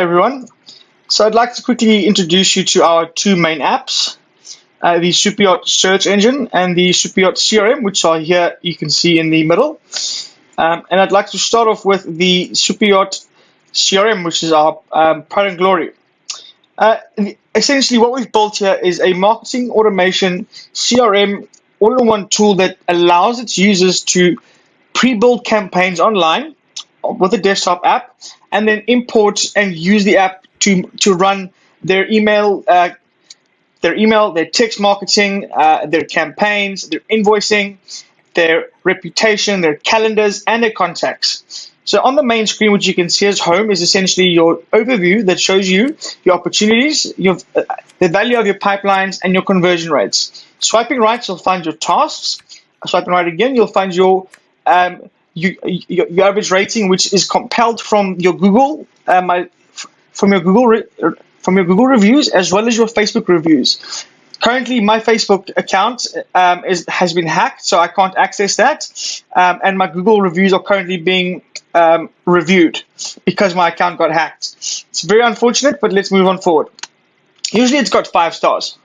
everyone. So I'd like to quickly introduce you to our two main apps, the Superyacht search engine and the Superyacht CRM, which are here you can see in the middle. And I'd like to start off with the Superyacht CRM, which is our pride and glory. Essentially, what we've built here is a marketing automation CRM all-in-one tool that allows its users to pre-build campaigns online with a desktop app, and then import and use the app to run their email, their text marketing, their campaigns, their invoicing, their reputation, their calendars, and their contacts. So on the main screen, what you can see as home is essentially your overview that shows you your opportunities, the value of your pipelines, and your conversion rates. Swiping right, you'll find your tasks. Swiping right again, you'll find your average rating, which is compiled from your Google, from your Google reviews, as well as your Facebook reviews. Currently, my Facebook account has been hacked, so I can't access that, and my Google reviews are currently being reviewed because my account got hacked. It's very unfortunate, but let's move on forward. Usually, it's got 5 stars.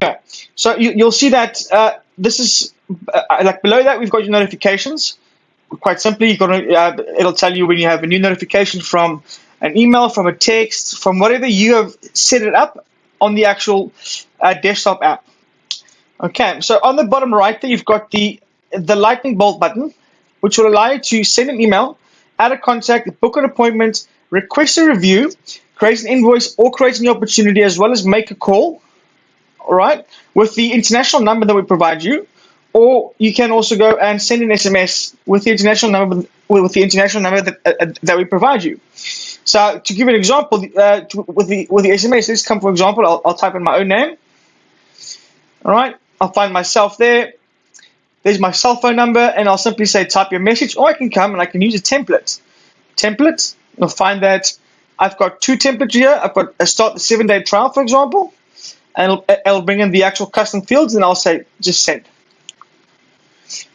Okay, so you'll see that this is like below that we've got your notifications. Quite simply, it'll tell you when you have a new notification from an email, from a text, from whatever you have set it up on the actual desktop app. Okay, so on the bottom right there, you've got the lightning bolt button, which will allow you to send an email, add a contact, book an appointment, request a review, create an invoice, or create a new opportunity, as well as make a call. All right, with the international number that we provide you, or you can also go and send an SMS with the international number that we provide you. So to give an example, with the SMS, let's come for example. I'll type in my own name. All right, I'll find myself there. There's my cell phone number, and I'll simply say type your message, or I can come and I can use a template. You'll find that I've got 2 templates here. I've got a start the 7-day trial, for example, and it'll bring in the actual custom fields, and I'll say just send.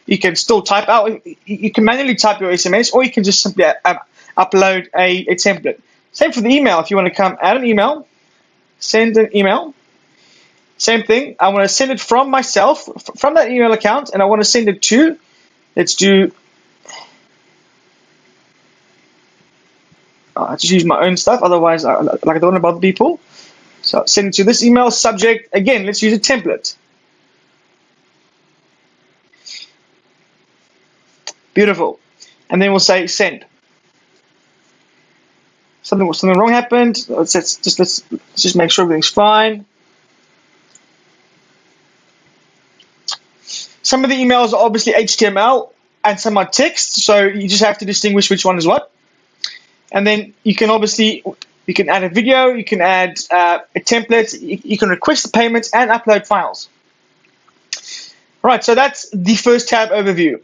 You can still type out. You can manually type your SMS, or you can just simply upload a template. Same for the email. If you want to come add an email, send an email. Same thing. I want to send it from myself, from that email account, and I want to send it to, let's do, I just use my own stuff. Otherwise, I don't want to bother people. So send it to this email subject. Again, let's use a template. Beautiful. And then we'll say send. Something wrong happened. Let's just make sure everything's fine. Some of the emails are obviously HTML and some are text, so you just have to distinguish which one is what. And then you can add a video, you can add a template, you can request the payments and upload files. All right, so that's the first tab overview.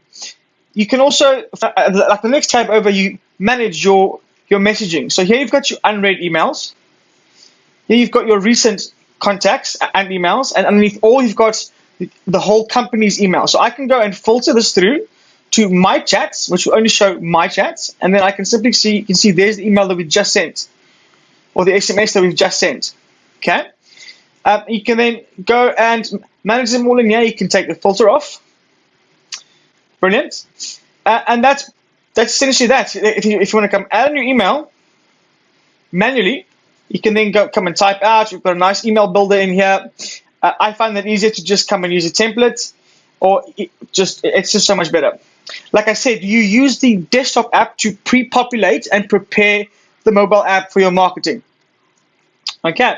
You can also, like the next tab over, you manage your messaging. So here you've got your unread emails. Here you've got your recent contacts and emails, and underneath all you've got the whole company's email. So I can go and filter this through to my chats, which will only show my chats, and then I can simply see, you can see there's the email that we just sent, or the SMS that we've just sent. Okay, you can then go and manage them all in here. You can take the filter off. Brilliant, and that's essentially that. If you want to come add a new email manually, you can then come and type out. We've got a nice email builder in here. I find that easier to just come and use a template, or it's just so much better. Like I said, you use the desktop app to pre-populate and prepare the mobile app for your marketing. Okay,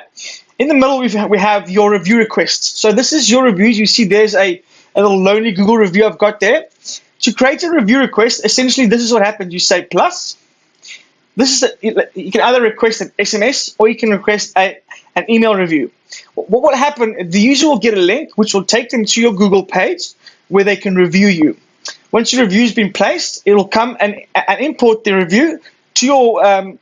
in the middle we have your review requests. So this is your reviews. You see there's a little lonely Google review I've got there. To create a review request, essentially this is what happens. You say plus. You can either request an SMS or you can request an email review. What will happen, the user will get a link which will take them to your Google page where they can review you. Once your review has been placed, it will come and import the review to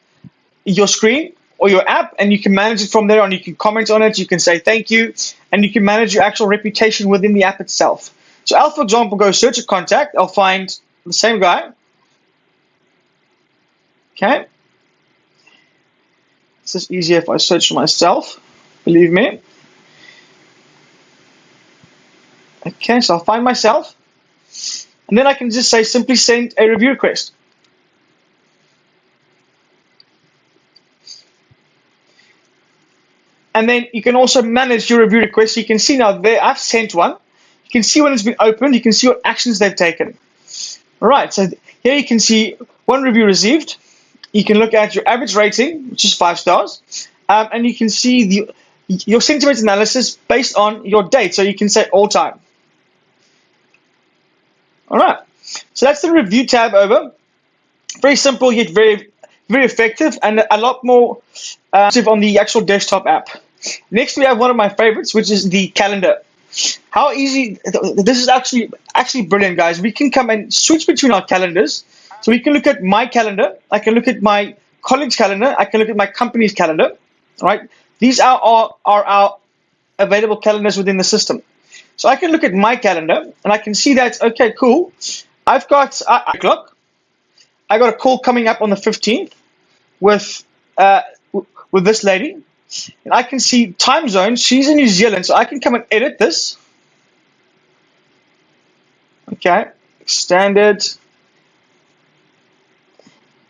your screen or your app, and you can manage it from there on. You can comment on it, you can say thank you, and you can manage your actual reputation within the app itself. So I'll, for example, go search a contact. I'll find the same guy. Okay. It's just easier if I search for myself, believe me. Okay, so I'll find myself. And then I can just say simply send a review request. And then you can also manage your review requests. You can see now there I've sent one. You can see when it's been opened. You can see what actions they've taken. All right, so here you can see one review received. You can look at your average rating, which is 5 stars. And you can see your sentiment analysis based on your date. So you can say all time. All right, so that's the review tab over. Very simple, yet very effective, and a lot more on the actual desktop app. Next, we have one of my favorites, which is the calendar. How easy! This is actually brilliant, guys. We can come and switch between our calendars. So we can look at my calendar. I can look at my colleague's calendar. I can look at my company's calendar. All right, these are our available calendars within the system. So I can look at my calendar and I can see that, okay, cool. I've got o'clock. I got a call coming up on the 15th with this lady. And I can see time zone. She's in New Zealand, so I can come and edit this. Okay, standard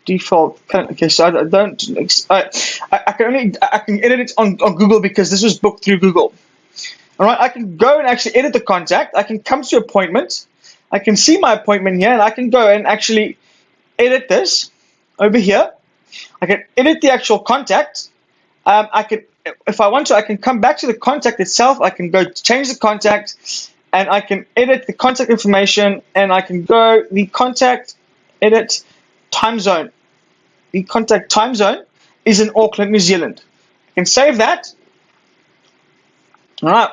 default. Okay, so I don't. I can edit it on Google because this was booked through Google. All right, I can go and actually edit the contact. I can come to appointment. I can see my appointment here, and I can go and actually edit this over here. I can edit the actual contact. I can, if I want to, I can come back to the contact itself. I can go change the contact, and I can edit the contact information, and I can go the contact edit time zone. The contact time zone is in Auckland, New Zealand. I can save that. All right,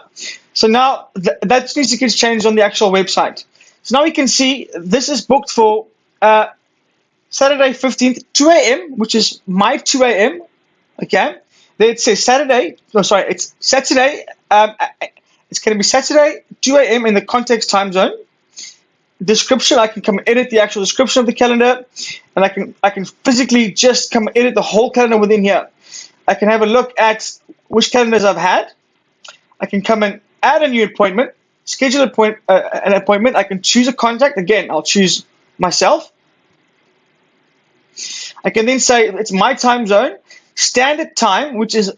so now that needs to get changed on the actual website. So now we can see this is booked for Saturday 15th, 2 a.m., which is my 2 a.m. Okay, there it says Saturday. No, sorry, it's Saturday. It's going to be Saturday, 2 a.m. in the context time zone. Description, I can come and edit the actual description of the calendar, and I can physically just come and edit the whole calendar within here. I can have a look at which calendars I've had. I can come and add a new appointment, schedule an appointment. I can choose a contact. Again, I'll choose myself. I can then say it's my time zone, standard time, which is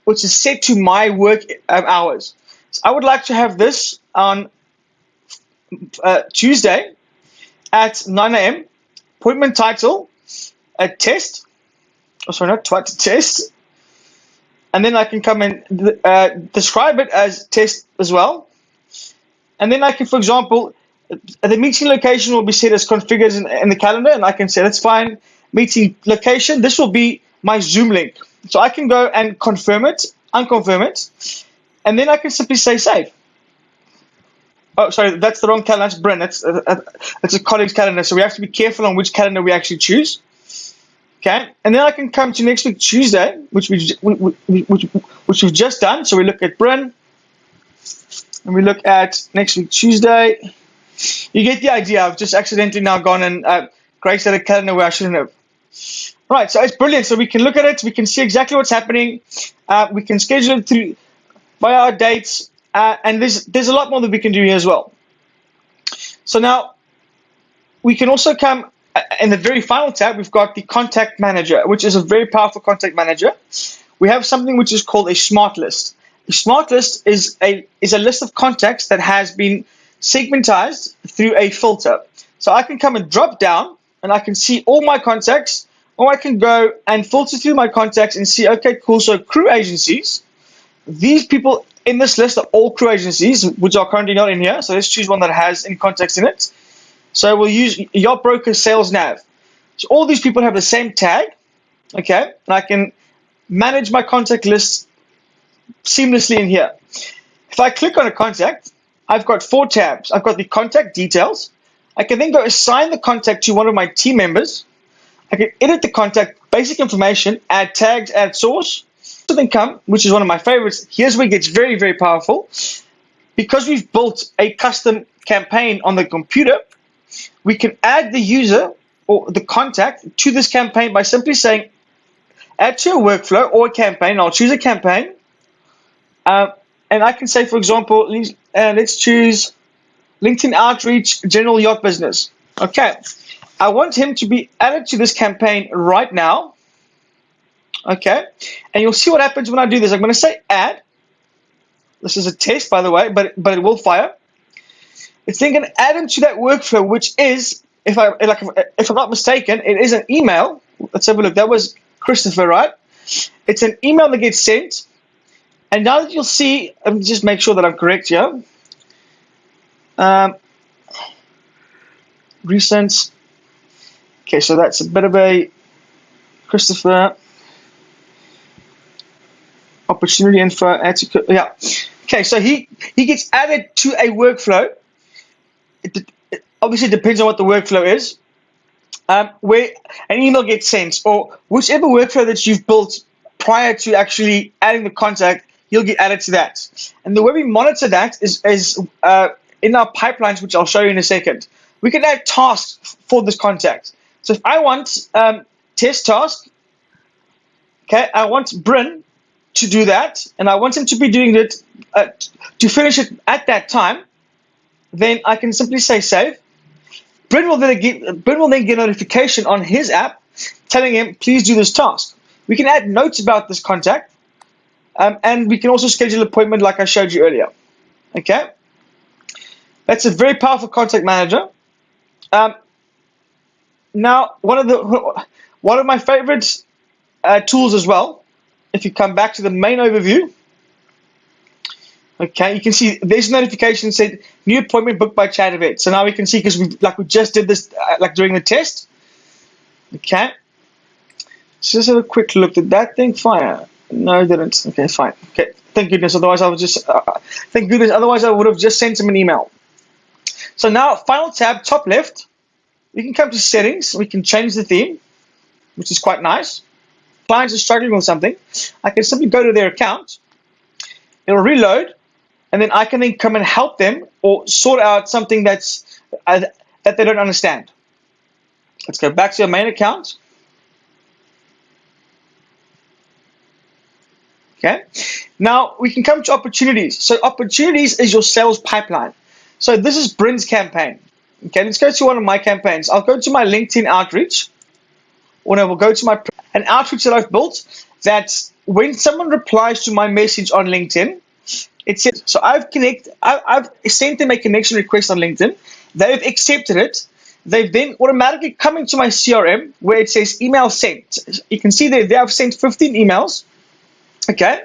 set to my work hours. So I would like to have this on Tuesday at 9 a.m. Appointment title, a test. Oh, sorry, not test. And then I can come and describe it as test as well. And then I can, for example, the meeting location will be set as configured in the calendar, and I can say that's fine. Meeting location, this will be my Zoom link. So I can go and confirm it, unconfirm it, and then I can simply say save. Oh, sorry, that's the wrong calendar. That's Brent. That's a colleague's calendar, so we have to be careful on which calendar we actually choose. Okay, and then I can come to next week Tuesday, which we've just done. So we look at Bryn, and we look at next week Tuesday. You get the idea. I've just accidentally now gone and created a calendar where I shouldn't have. All right, so it's brilliant. So we can look at it. We can see exactly what's happening. We can schedule it through by our dates, and there's a lot more that we can do here as well. So now we can also come. In the very final tab, we've got the contact manager, which is a very powerful contact manager. We have something which is called a smart list. A smart list is a list of contacts that has been segmentized through a filter. So I can come and drop down, and I can see all my contacts, or I can go and filter through my contacts and see, okay, cool. So crew agencies, these people in this list are all crew agencies, which are currently not in here. So let's choose one that has any contacts in it. So we'll use Yacht Broker Sales Nav. So all these people have the same tag, okay? And I can manage my contact list seamlessly in here. If I click on a contact, I've got 4 tabs. I've got the contact details. I can then go assign the contact to one of my team members. I can edit the contact basic information, add tags, add source. So then come, which is one of my favorites. Here's where it gets very, very powerful. Because we've built a custom campaign on the computer, we can add the user or the contact to this campaign by simply saying add to a workflow or a campaign. I'll choose a campaign. And I can say, for example, let's choose LinkedIn Outreach General Yacht Business. Okay. I want him to be added to this campaign right now. Okay. And you'll see what happens when I do this. I'm going to say add. This is a test, by the way, but it will fire. It's then going to add him to that workflow, which is, if I'm not mistaken, it is an email. Let's have a look. That was Christopher, right? It's an email that gets sent. And now that you'll see, let me just make sure that I'm correct here. Recent. Okay, so that's a bit of a Christopher opportunity info. Yeah. Okay, so he gets added to a workflow. It obviously depends on what the workflow is. Where an email gets sent, or whichever workflow that you've built prior to actually adding the contact, you'll get added to that. And the way we monitor that is in our pipelines, which I'll show you in a second. We can add tasks for this contact. So if I want test task, okay, I want Bryn to do that, and I want him to be doing it to finish it at that time, then I can simply say save. Bryn will then get a notification on his app telling him, please do this task. We can add notes about this contact, and we can also schedule an appointment like I showed you earlier. Okay, that's a very powerful contact manager. Now, one of my favorite tools as well, if you come back to the main overview, okay, you can see there's a notification said new appointment booked by Chat Event. So now we can see, because we just did this like during the test. Okay, so just have a quick look. Did that thing fire? No, it didn't. Okay, fine. Okay, thank goodness. Otherwise, I would have just sent him an email. So now, final tab, top left, we can come to settings. We can change the theme, which is quite nice. Clients are struggling with something. I can simply go to their account. It'll reload, and then I can then come and help them or sort out something that they don't understand. Let's go back to your main account. Okay. Now we can come to opportunities. So opportunities is your sales pipeline. So this is Bryn's campaign. Okay, let's go to one of my campaigns. I'll go to my LinkedIn outreach, or no, we'll go to an outreach that I've built, that when someone replies to my message on LinkedIn, it says, so I've sent them a connection request on LinkedIn. They've accepted it. They've then automatically come into my CRM where it says email sent. You can see there I've sent 15 emails. Okay.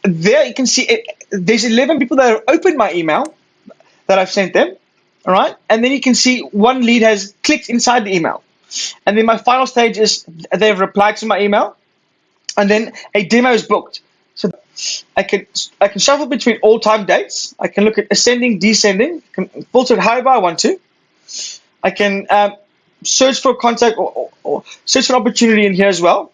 There you can see there's 11 people that have opened my email that I've sent them. All right. And then you can see one lead has clicked inside the email. And then my final stage is they've replied to my email, and then a demo is booked. So I can shuffle between all time dates. I can look at ascending, descending, can filter it however I want to. I can search for a contact or search for an opportunity in here as well.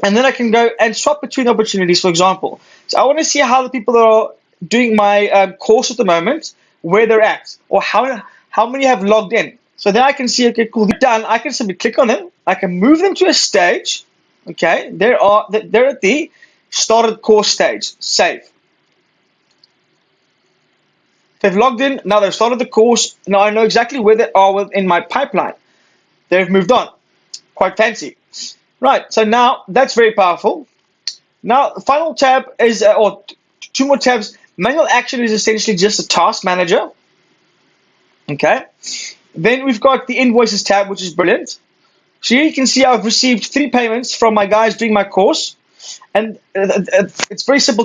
And then I can go and swap between opportunities, for example. So I want to see how the people that are doing my course at the moment, where they're at, or how many have logged in. So then I can see, okay, cool, they're done. I can simply click on them. I can move them to a stage. Okay, they're at the started course stage. Save. They've logged in. Now they've started the course. Now I know exactly where they are within my pipeline. They've moved on. Quite fancy. Right, so now that's very powerful. Now the final tab is, or two more tabs. Manual action is essentially just a task manager. Okay. Then we've got the invoices tab, which is brilliant. So here you can see I've received 3 payments from my guys doing my course. And it's very simple.